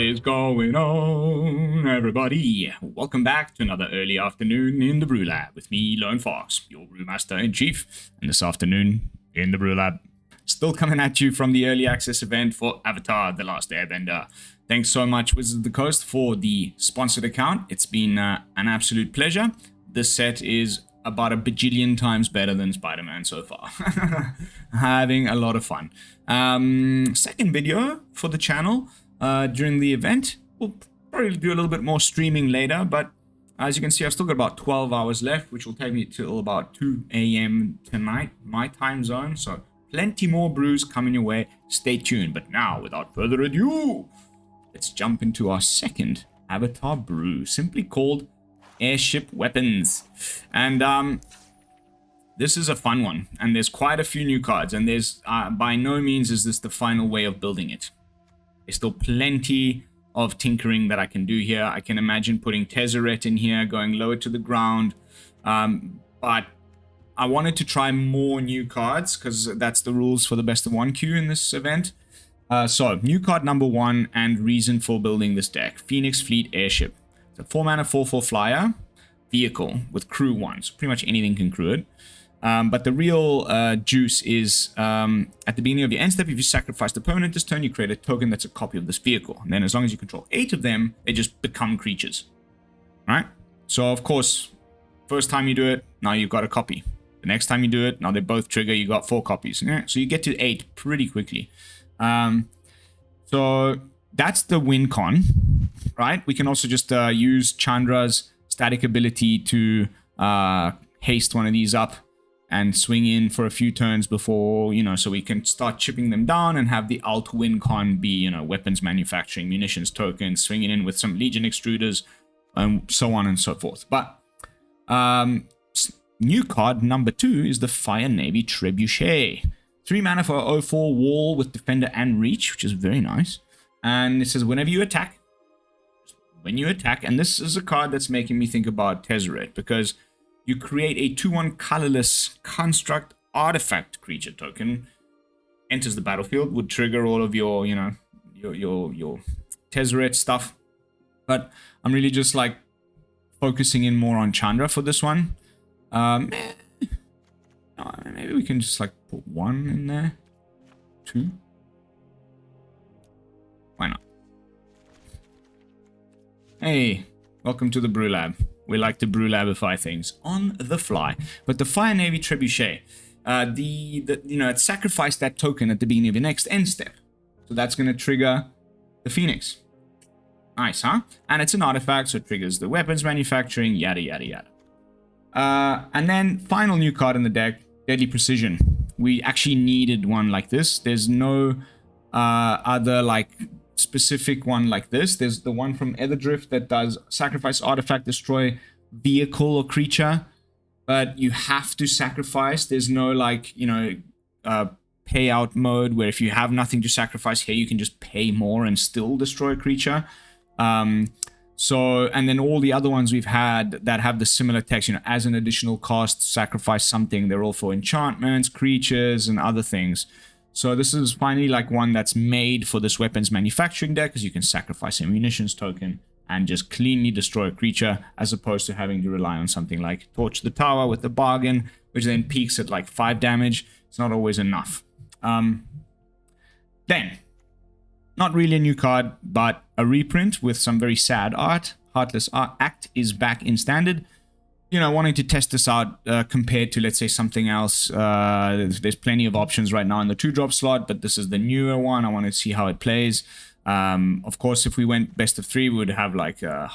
What is going on, everybody? Welcome back to another early afternoon in the BrewLab with me, Lone Fox, your Brewmaster-in-Chief. And this afternoon in the BrewLab, still coming at you from the early access event for Avatar: The Last Airbender. Thanks so much, Wizards of the Coast, for the sponsored account. It's been an absolute pleasure. This set is about a bajillion times better than Spider-Man so far. Having a lot of fun. Second video for the channel during the event. We'll probably do a little bit more streaming later, but as you can see, I've still got about 12 hours left, which will take me till about 2 a.m. tonight, my time zone. So plenty more brews coming your way. Stay tuned. But now, without further ado, let's jump into our second Avatar brew, simply called Airship Weapons. And this is a fun one, and there's quite a few new cards, and there's by no means is this the final way of building it. There's still plenty of tinkering that I can do here. I can imagine putting Tezzeret in here, going lower to the ground, but I wanted to try more new cards because that's the rules for the best of one queue in this event. So new card number 1 and reason for building this deck: Phoenix Fleet Airship. It's a 4-mana 4/4 flyer vehicle with crew 1, so pretty much anything can crew it. But the real juice is at the beginning of your end step, if you sacrifice the opponent this turn, you create a token that's a copy of this vehicle. And then as long as you control 8 of them, they just become creatures. Right? So of course, first time you do it, now you've got a copy. The next time you do it, now they both trigger, you got 4 copies. Yeah? So you get to 8 pretty quickly. So that's the win con, right? We can also just use Chandra's static ability to haste one of these up and swing in for a few turns before, you know, so we can start chipping them down and have the alt win con be, you know, weapons manufacturing, munitions tokens, swinging in with some Legion Extruders, and so on and so forth. But new card number 2 is the Fire Navy Trebuchet. 3 mana for 0/4 wall with defender and reach, which is very nice. And it says when you attack, and this is a card that's making me think about Tezzeret, because you create a 2/1 colorless construct artifact creature token, enters the battlefield, would trigger all of your, you know, your Tezzeret stuff. But I'm really just like focusing in more on Chandra for this one. Maybe we can just like put 1 in there, 2. Why not? Hey, welcome to the BrewLab. We like to BrewLabify things on the fly. But the Fire Navy Trebuchet, you know, it sacrificed that token at the beginning of your next end step. So that's going to trigger the Phoenix. Nice, huh? And it's an artifact, so it triggers the weapons manufacturing, yada, yada, yada. And then final new card in the deck, Deadly Precision. We actually needed one like this. There's no other like specific one like this. There's the one from Etherdrift that does sacrifice artifact, destroy vehicle or creature, but you have to sacrifice. There's no like, you know, payout mode where if you have nothing to sacrifice here, you can just pay more and still destroy a creature. So, and then all the other ones we've had that have the similar text, you know, as an additional cost, sacrifice something. They're all for enchantments, creatures, and other things. So this is finally like one that's made for this weapons manufacturing deck, because you can sacrifice a munitions token and just cleanly destroy a creature, as opposed to having to rely on something like Torch the Tower with the bargain, which then peaks at like 5 damage. It's not always enough. Then, not really a new card, but a reprint with some very sad art. Heartless Act is back in standard. You know, wanting to test this out compared to, let's say, something else. There's plenty of options right now in the 2-drop slot, but this is the newer one. I want to see how it plays. Of course, if we went best of 3, we would have like the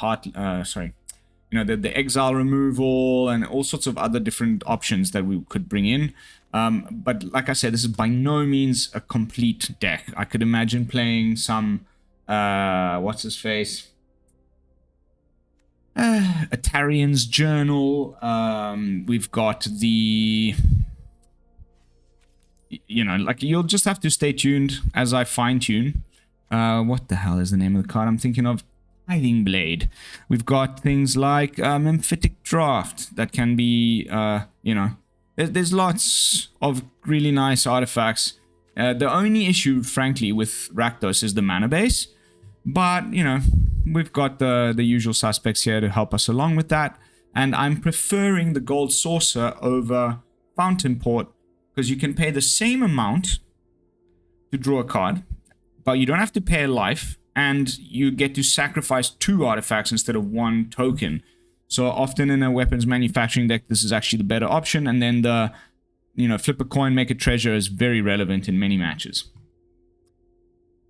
exile removal and all sorts of other different options that we could bring in. But like I said, this is by no means a complete deck. I could imagine playing some, what's his face? A Tarrian's Journal. We've got the, you know, like you'll just have to stay tuned as I fine tune. What the hell is the name of the card I'm thinking of? Tithing Blade. We've got things like Emphatic Draft that can be, you know, there's lots of really nice artifacts. The only issue, frankly, with Rakdos is the mana base. But, you know, we've got the usual suspects here to help us along with that. And I'm preferring the Gold Saucer over Fountain Port because you can pay the same amount to draw a card, but you don't have to pay a life, and you get to sacrifice 2 artifacts instead of 1 token. So often in a weapons manufacturing deck, this is actually the better option, and then the, you know, flip a coin, make a treasure is very relevant in many matches.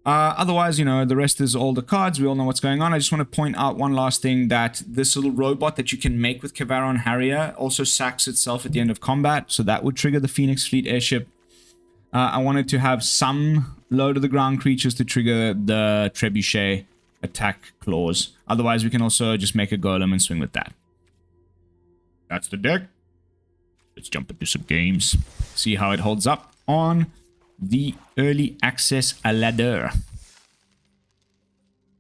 Otherwise, you know, the rest is all the cards. We all know what's going on. I just want to point out one last thing, that this little robot that you can make with Kavaron Harrier also sacks itself at the end of combat, so that would trigger the Phoenix Fleet Airship. I wanted to have some low-to-the-ground creatures to trigger the Trebuchet attack clause. Otherwise, we can also just make a golem and swing with that. That's the deck. Let's jump into some games. See how it holds up on the early access ladder.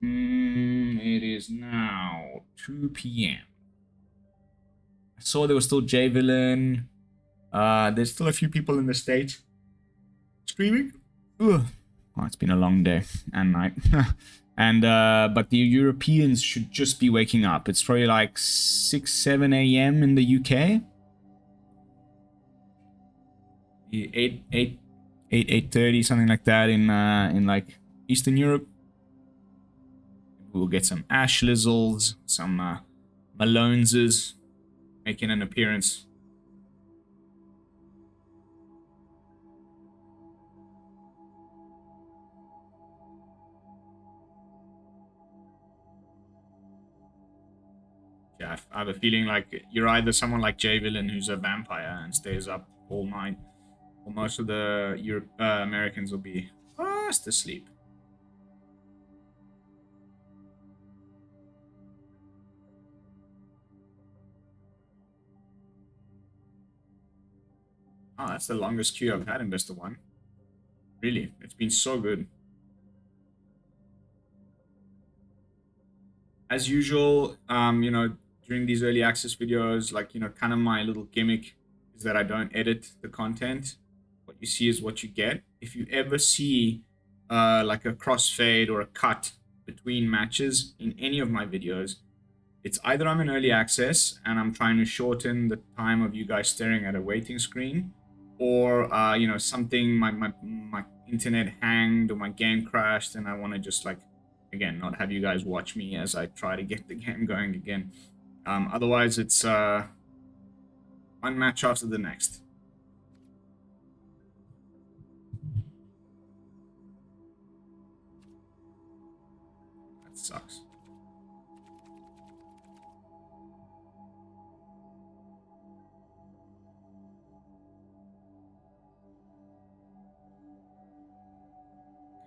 It is now 2 p.m. I saw there was still J-Villain. There's still a few people in the States streaming. Ugh. Oh, it's been a long day and night. And but the Europeans should just be waking up. It's probably like 6, 7 a.m. in the UK. 8:30, something like that in like Eastern Europe. We'll get some Ash Lizzles, some Maloneses making an appearance. Yeah, I have a feeling like you're either someone like J-Villain who's a vampire and stays up all night, or most of the Americans will be fast asleep. Oh, that's the longest queue I've had in Best of 1. Really, it's been so good. As usual, you know, during these early access videos, like, you know, kind of my little gimmick is that I don't edit the content. What you see is what you get. If you ever see like a crossfade or a cut between matches in any of my videos, it's either I'm in early access and I'm trying to shorten the time of you guys staring at a waiting screen, or you know, something, my internet hanged or my game crashed and I want to just, like, again, not have you guys watch me as I try to get the game going again. Otherwise, it's one match after the next. That sucks.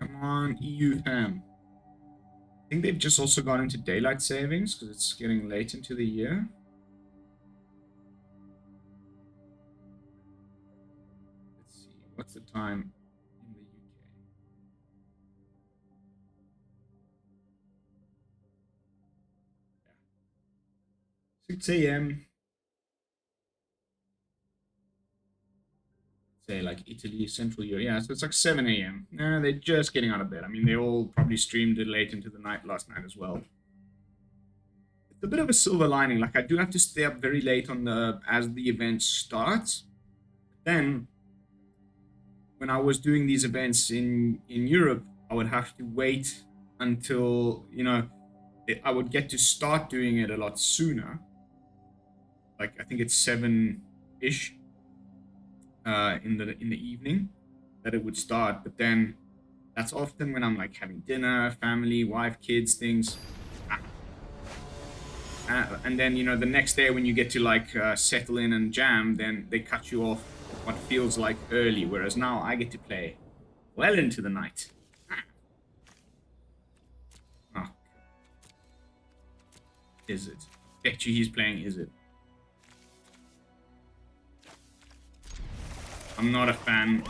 Come on, EU fam. I think they've just also gone into daylight savings because it's getting late into the year. Let's see, what's the time in the UK? 6 a.m. Say like Italy, Central Europe. Yeah, so it's like 7 a.m. They're just getting out of bed. I mean, they all probably streamed it late into the night last night as well. It's a bit of a silver lining. Like, I do have to stay up very late on as the event starts. Then, when I was doing these events in Europe, I would have to wait until, you know, I would get to start doing it a lot sooner. Like, I think it's 7-ish. In the evening that it would start, but then that's often when I'm like having dinner, family, wife, kids, things, and then, you know, the next day when you get to like settle in and jam, then they cut you off what feels like early, whereas now I get to play well into the night. Oh. Is it? Bet you he's playing Is It? I'm not a fan.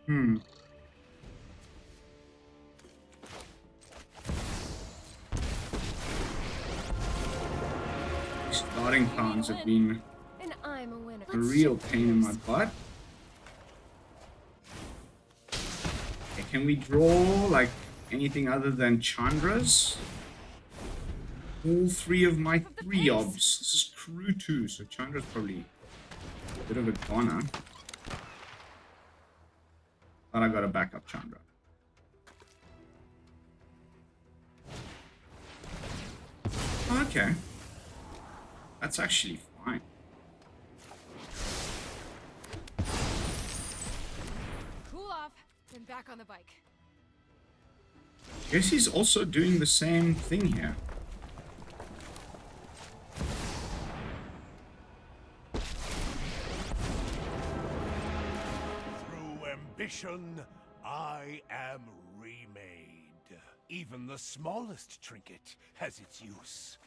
Hmm. Starting pounds have been a real pain in my butt. Okay, can we draw like anything other than Chandras? All three of my 3-obs. This is crew 2, so Chandra's probably a bit of a goner. But I got a backup Chandra. Okay. That's actually fine. Cool off, then back on the bike. Guess he's also doing the same thing here. Through ambition, I am remade. Even the smallest trinket has its use.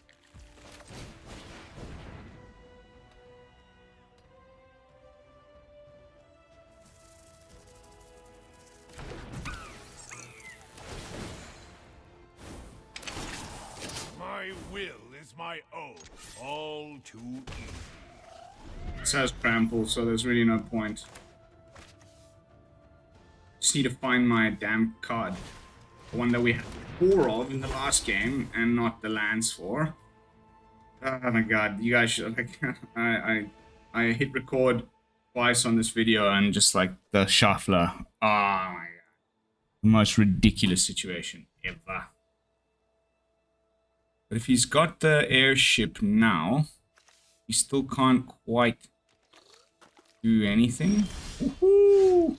My will is my own, all too easy. It says trample, so there's really no point. Just need to find my damn card. The one that we had 4 of in the last game, and not the lands for. Oh my god, you guys should, like, I hit record twice on this video, and just like the shuffler. Oh my god. The most ridiculous situation ever. But if he's got the airship now, he still can't quite do anything. Woohoo!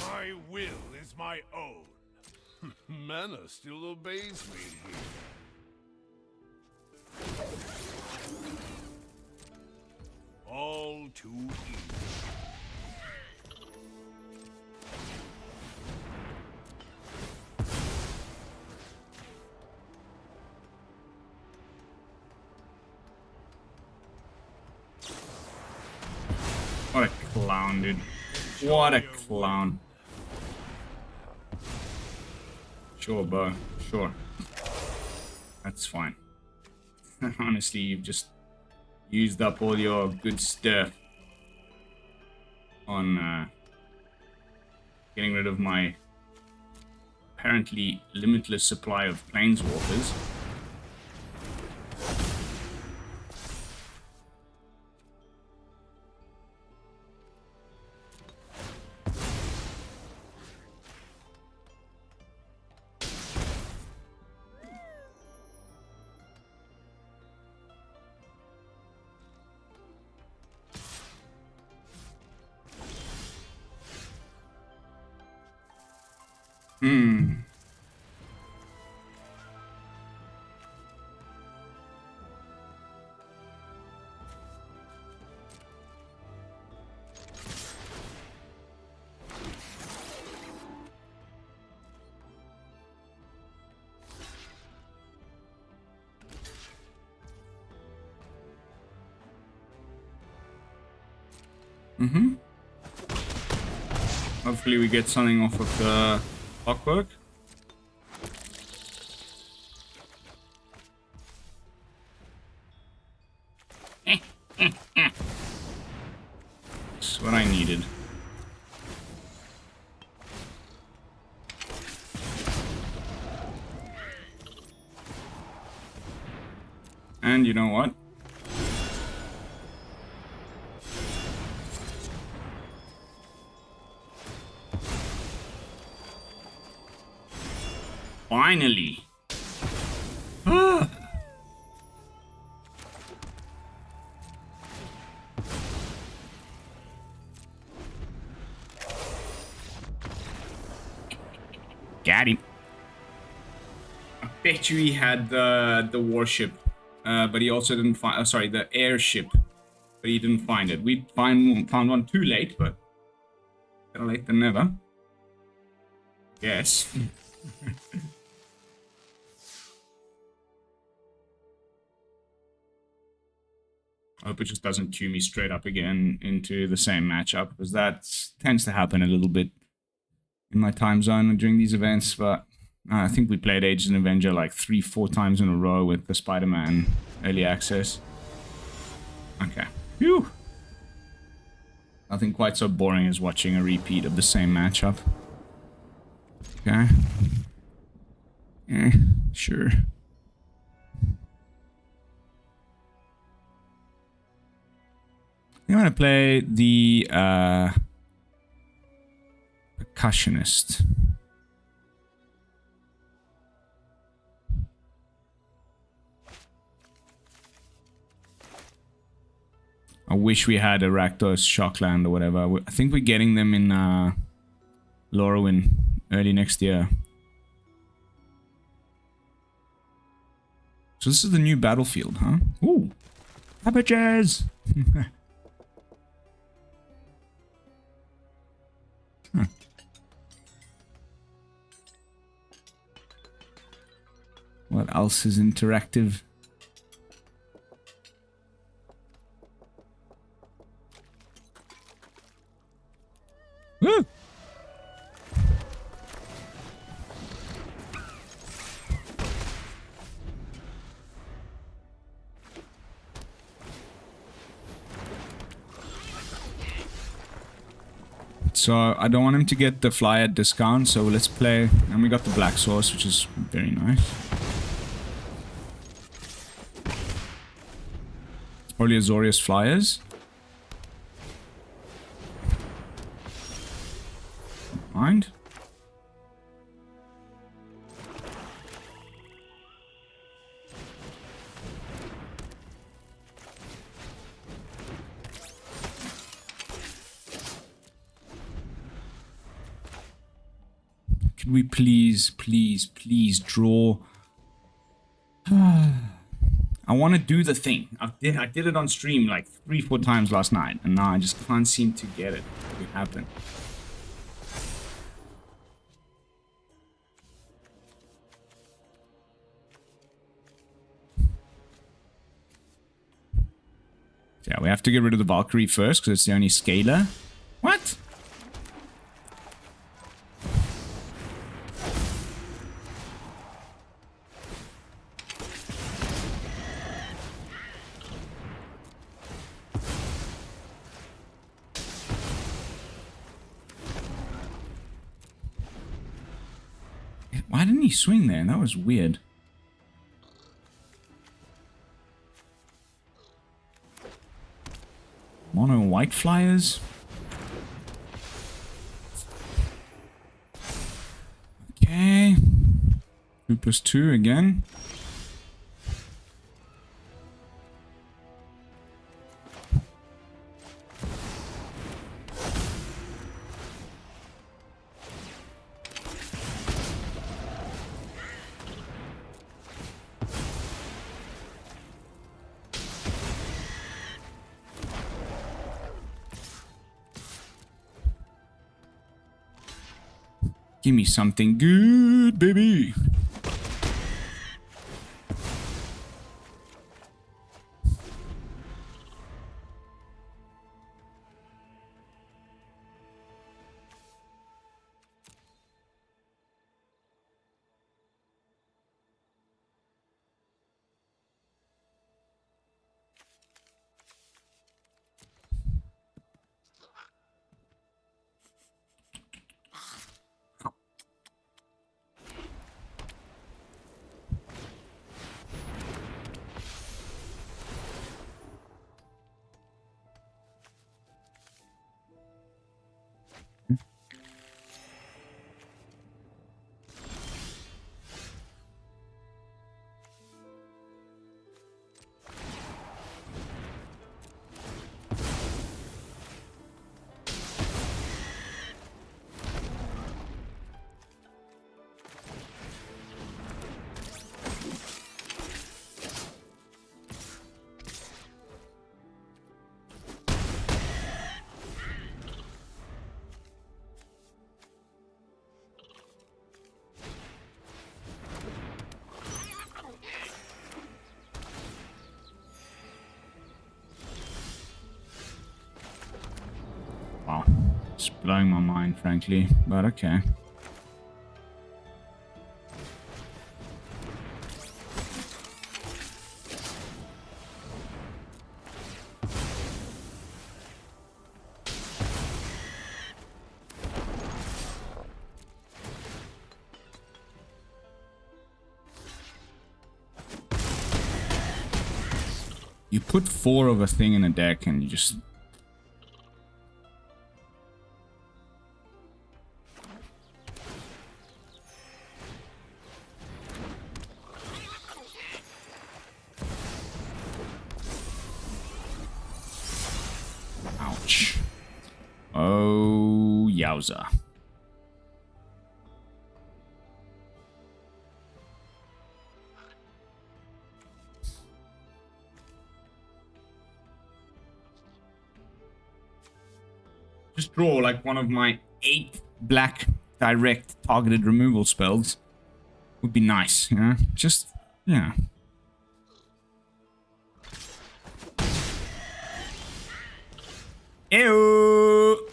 My will is my own. Mana still obeys me here. All too easy. What a clown, dude. What a clown. Sure, bro. Sure. That's fine. Honestly, you've just used up all your good stuff on getting rid of my apparently limitless supply of planeswalkers. Hopefully we get something off of the Clockwork. That's what I needed. And you know what? Finally. Got him. I bet you he had the warship, but he also didn't find. Sorry, the airship, but he didn't find it. We found one too late, but Better late than never. Yes. I hope it just doesn't queue me straight up again into the same matchup, because that tends to happen a little bit in my time zone during these events. But I think we played Agent Avenger like 3-4 times in a row with the Spider-Man early access. Okay. Phew. Nothing quite so boring as watching a repeat of the same matchup. Okay. Sure. I'm gonna play the Percussionist. I wish we had a Rakdos Shockland or whatever. I think we're getting them in Lorwyn early next year. So this is the new battlefield, huh? Ooh! Cabbages! Huh. What else is interactive? Woo! So I don't want him to get the fly at discount, so let's play. And we got the black source, which is very nice. Probably Azorius flyers. Mind. Can we please draw? I want to do the thing. I did it on stream like 3-4 times last night, and now I just can't seem to get it to happen. Yeah, we have to get rid of the Valkyrie first, because it's the only scaler. What? Why didn't he swing there? That was weird. Mono white flyers. Okay. 2+2 again. Give me something good, baby. Wow. It's blowing my mind, frankly. But okay. You put 4 of a thing in a deck and you just... Ouch. Oh, yowza. Just draw like one of my 8 black direct targeted removal spells. Would be nice, you know? Just, yeah. Ew!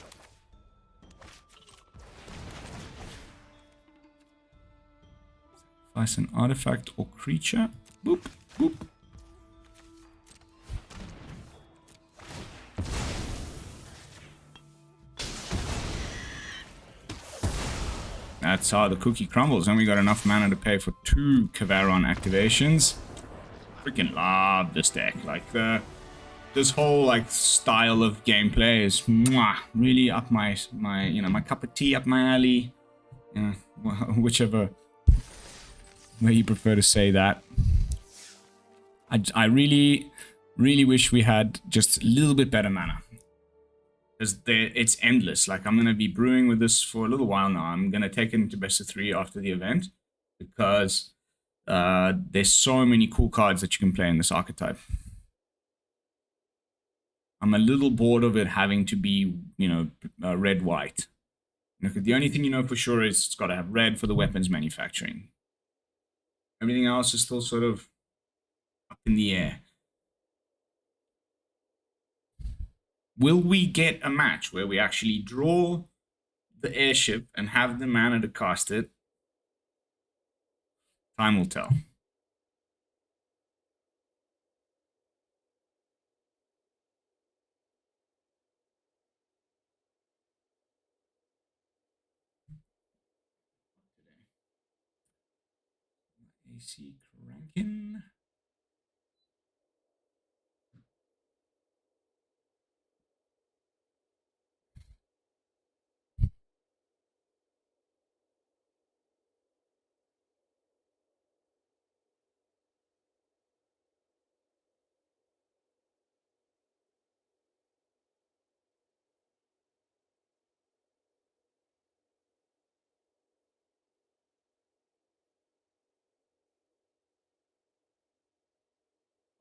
Sacrifice an artifact or creature. Boop, boop. That's how the cookie crumbles, and we got enough mana to pay for 2 Kavaron activations. Freaking love this deck. Like this whole like style of gameplay is really up my you know, my cup of tea, up my alley. Yeah, whichever way you prefer to say that. I really wish we had just a little bit better mana. Because it's endless. Like, I'm going to be brewing with this for a little while now. I'm going to take it into best of 3 after the event. Because there's so many cool cards that you can play in this archetype. I'm a little bored of it having to be, you know, red-white. The only thing you know for sure is it's got to have red for the weapons manufacturing. Everything else is still sort of up in the air. Will we get a match where we actually draw the airship and have the mana to cast it? Time will tell. AC cranking.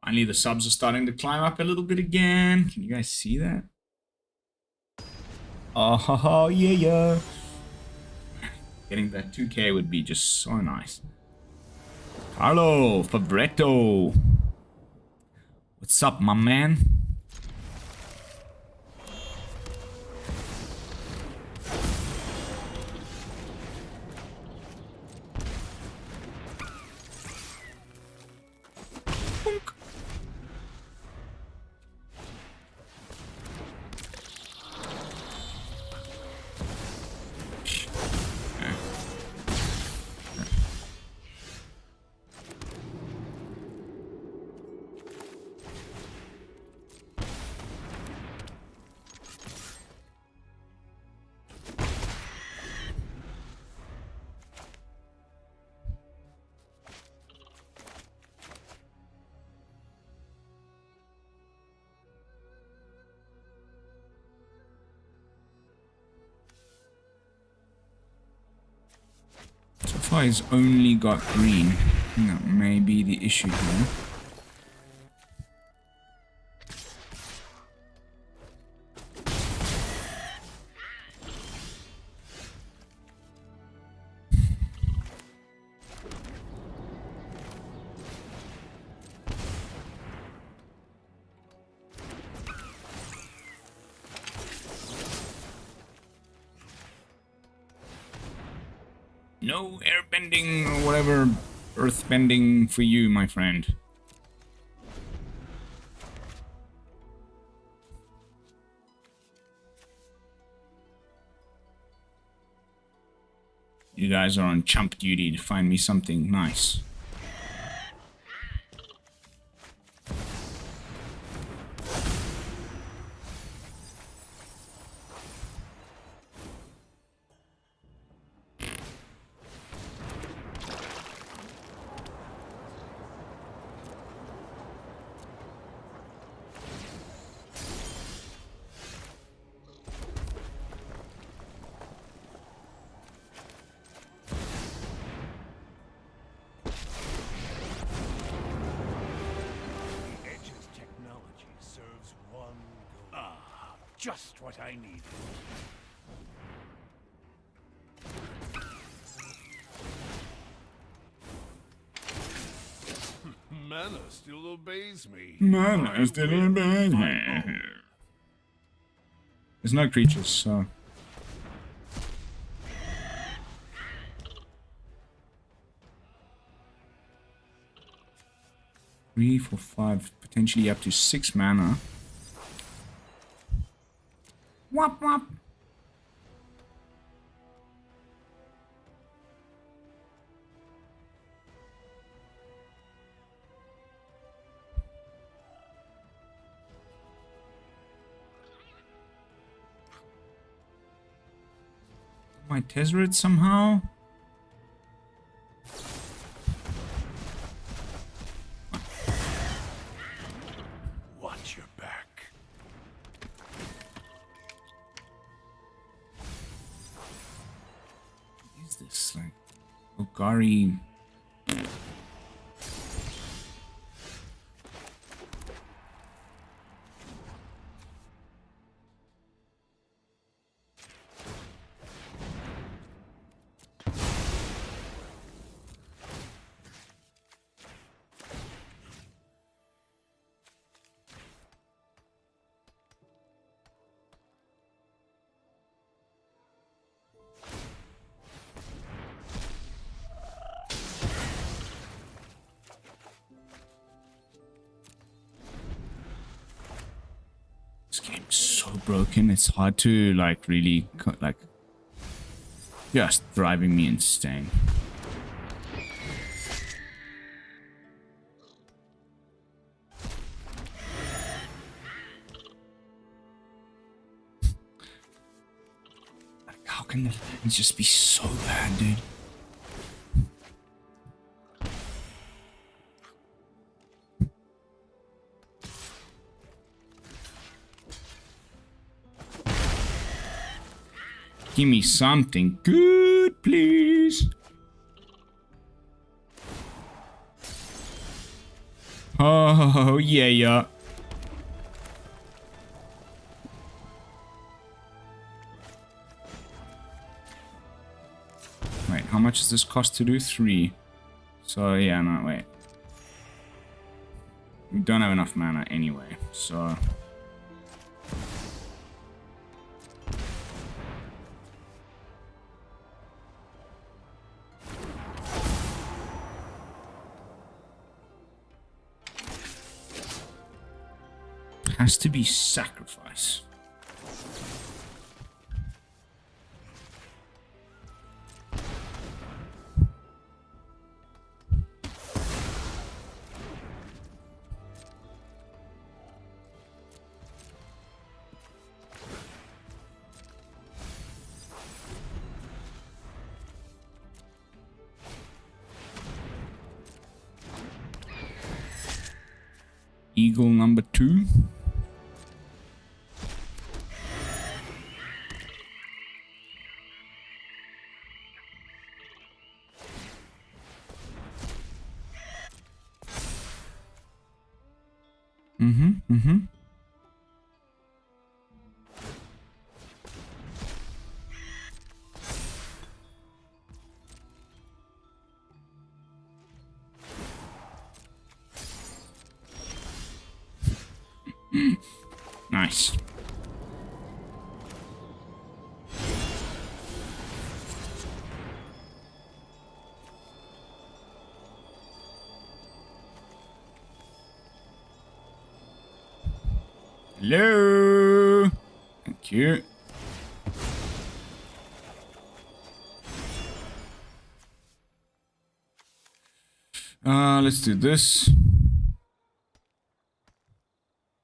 Finally, the subs are starting to climb up a little bit again. Can you guys see that? Oh, yeah. Getting that 2K would be just so nice. Carlo Fabretto. What's up, my man? He's only got green. That may be the issue here. No airbending or whatever earthbending for you, my friend. You guys are on chump duty to find me something nice. Just what I needed. Mana still obeys me. Mana still obeys me. There's no creatures, so... Three, 4, 5, potentially up to 6 mana. Wop wop. My Tezzeret somehow? Watch your back. What is this? Like Golgari. This game's so broken, it's hard to like really like just driving me insane. Like, how can the lands just be so bad, dude? Give me something good, please. Oh, yeah, yeah. Wait, how much does this cost to do? 3. So, yeah, no, wait. We don't have enough mana anyway, so... Has to be sacrifice. Eagle number 2. Nice. Hello. Thank you. Let's do this.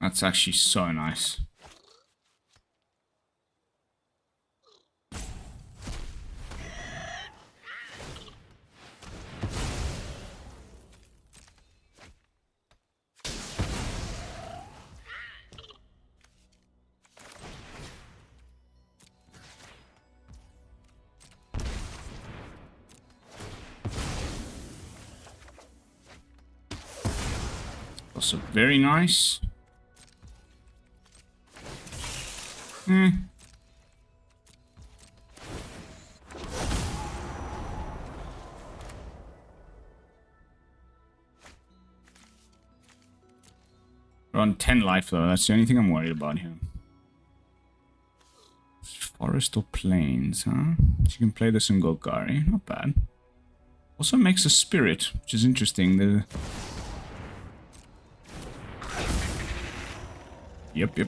That's actually so nice. Also very nice. We're on 10 life though, that's the only thing I'm worried about here. Forest or plains, huh? So you can play this in Golgari, not bad. Also makes a spirit, which is interesting. Yep.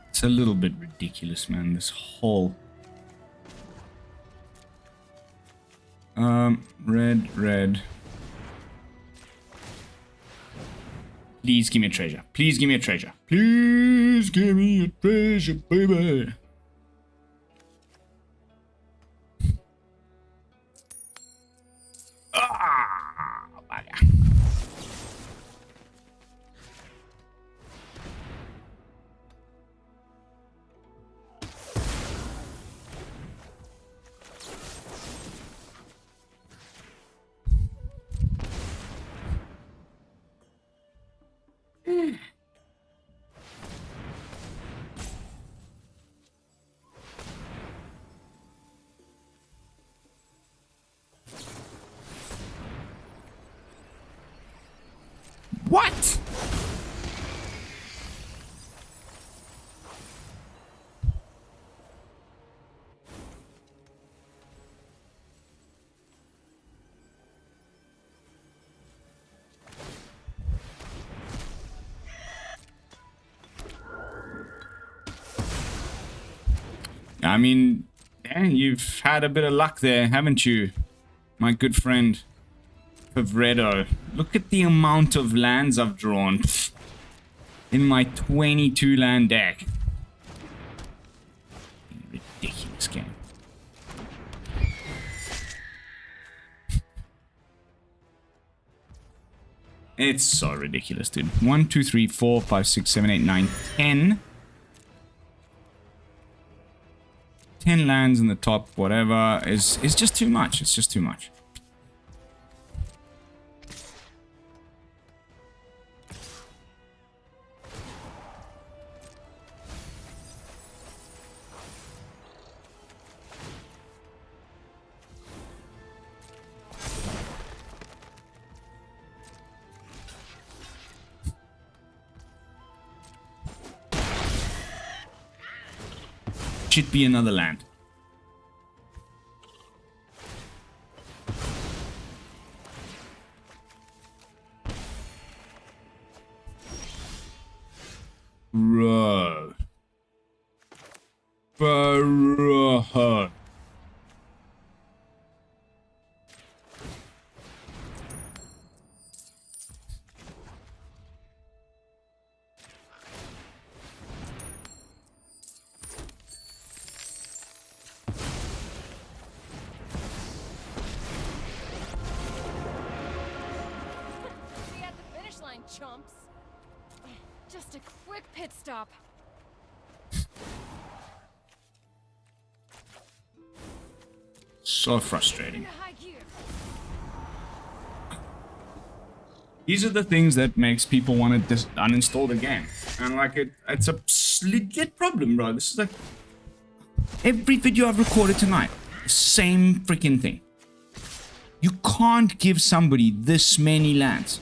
It's a little bit ridiculous, man, this whole... red. Please give me a treasure. Please give me a treasure. Please give me a treasure, baby. Bugger. What? I mean, yeah, you've had a bit of luck there, haven't you, my good friend Favredo? Look at the amount of lands I've drawn in my 22 land deck. Ridiculous game. It's so ridiculous, dude. 1, 2, 3, 4, 5, 6, 7, 8, 9, 10. 10 lands in the top, whatever, is just too much. It's just too much. Should be another land. Bro. Bro. Chumps. Just a quick pit stop. So frustrating. High gear. These are the things that makes people want to uninstall the game. And like it's a legit problem, bro. This is like every video I've recorded tonight. Same freaking thing. You can't give somebody this many lands.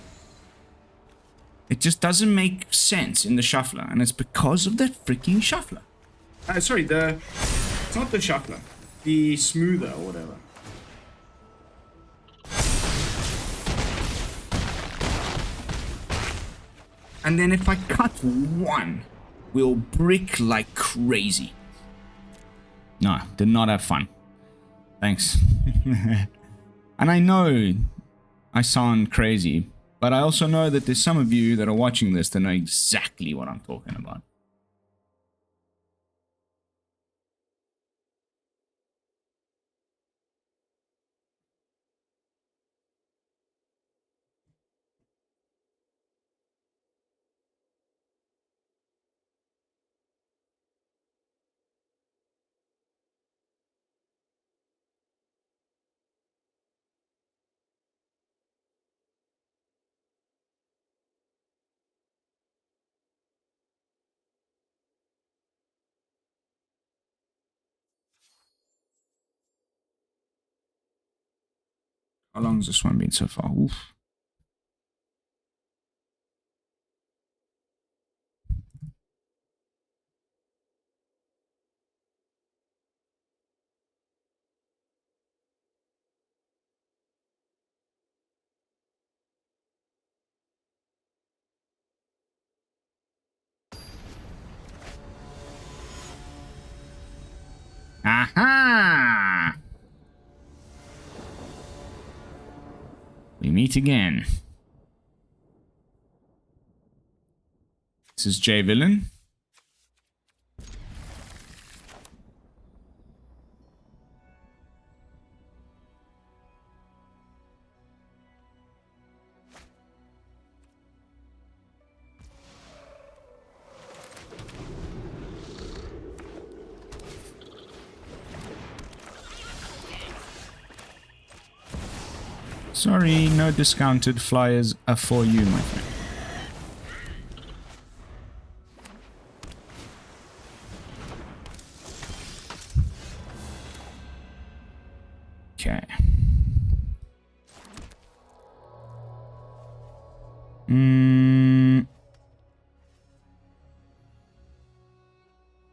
It just doesn't make sense in the shuffler, and it's because of that freaking shuffler. Sorry, it's not the shuffler, the smoother or whatever. And then if I cut one, we'll brick like crazy. No, did not have fun. Thanks. And I know I sound crazy, but I also know that there's some of you that are watching this that know exactly what I'm talking about. How long has this one been so far? Oof. Aha! We meet again. This is J Villain. Sorry, no discounted flyers are for you, my friend. Okay.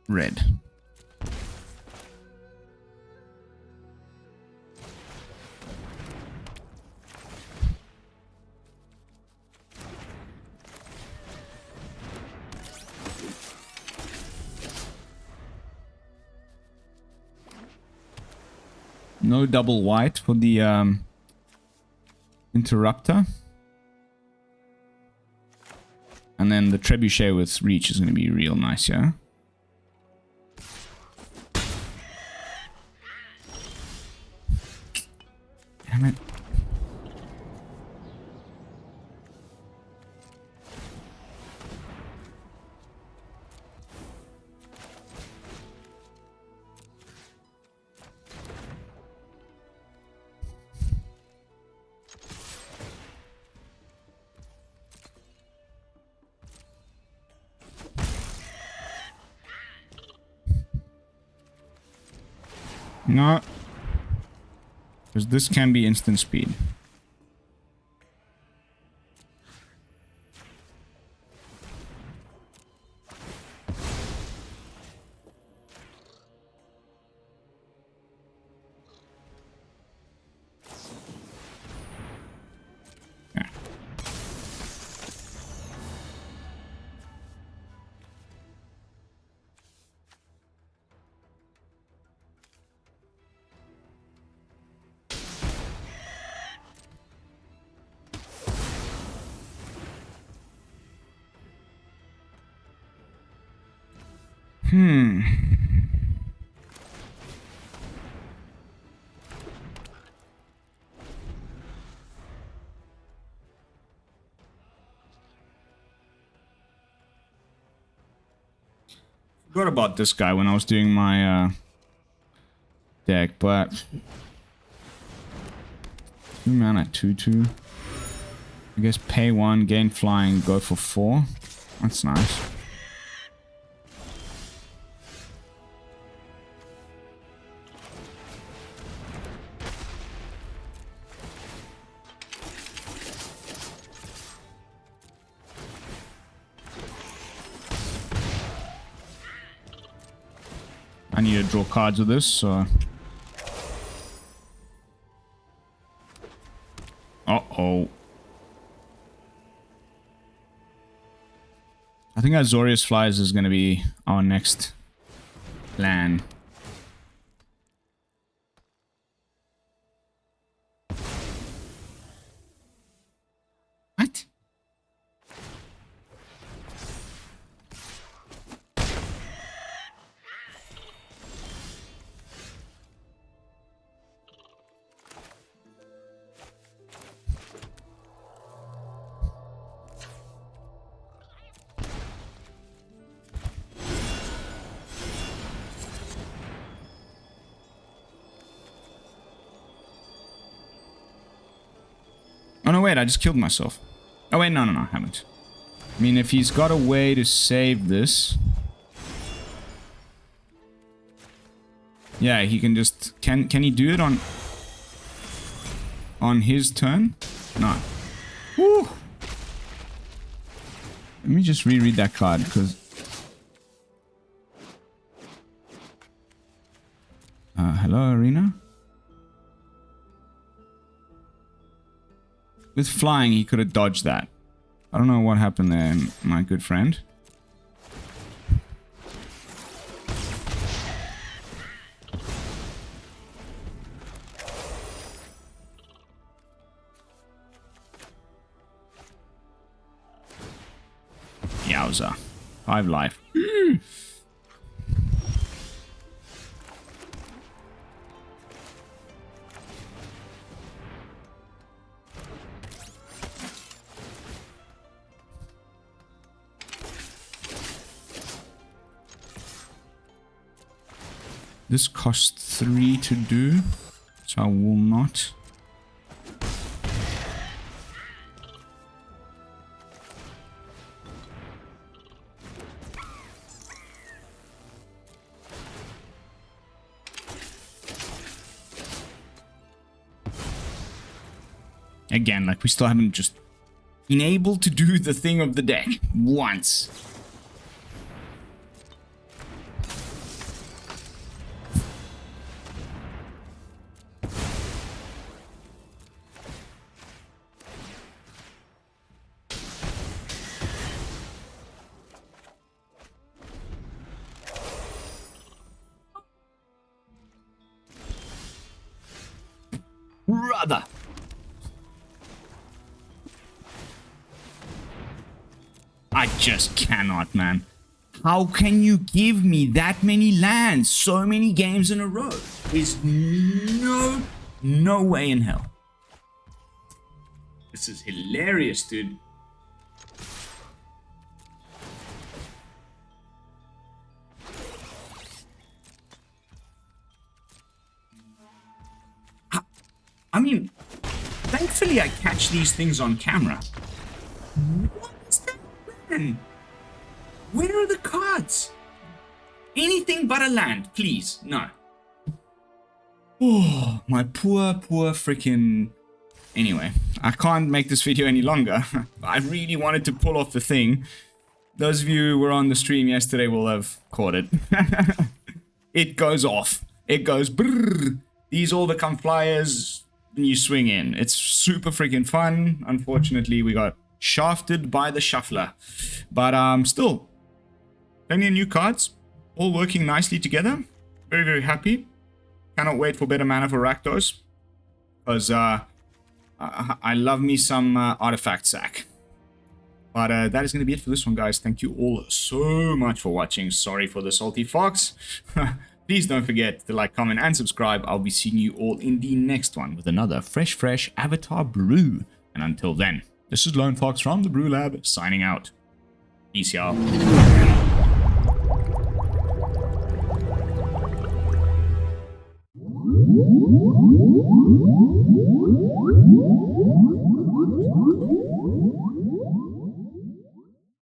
Red. No double white for the interrupter. And then the trebuchet with reach is going to be real nice, yeah? Damn it. No. Because this can be instant speed. Yeah. Forgot about this guy when I was doing my deck, but 2 mana 2/2. I guess pay 1, gain flying, go for 4. That's nice. I need to draw cards with this, so... Uh-oh. I think Azorius Flies is going to be our next plan. What? Oh no, wait, I just killed myself. Oh wait, no, I haven't. I mean, if he's got a way to save this... Yeah, he can just... Can he do it on his turn? No. Woo! Let me just reread that card, because... hello, Arena? With flying, he could have dodged that. I don't know what happened there, my good friend. Yowza. 5 life. This costs 3 to do, so I will not. Again, like we still haven't just been able to do the thing of the deck once. Brother. I just cannot, man. How can you give me that many lands so many games in a row? There's no way in hell. This is hilarious, dude. I mean, thankfully I catch these things on camera. What is that, man? Where are the cards? Anything but a land, please. No. Oh, my poor freaking... Anyway, I can't make this video any longer. I really wanted to pull off the thing. Those of you who were on the stream yesterday will have caught it. It goes off. It goes brrr. These all become flyers. And you swing in. It's super freaking fun. Unfortunately, we got shafted by the shuffler. But still, plenty of new cards. All working nicely together. Very, very happy. Cannot wait for better mana for Rakdos. Because I love me some artifact sack. But that is going to be it for this one, guys. Thank you all so much for watching. Sorry for the salty fox. Please don't forget to like, comment, and subscribe. I'll be seeing you all in the next one with another fresh Avatar brew. And until then, this is Lone Fox from the BrewLab signing out. Peace, y'all.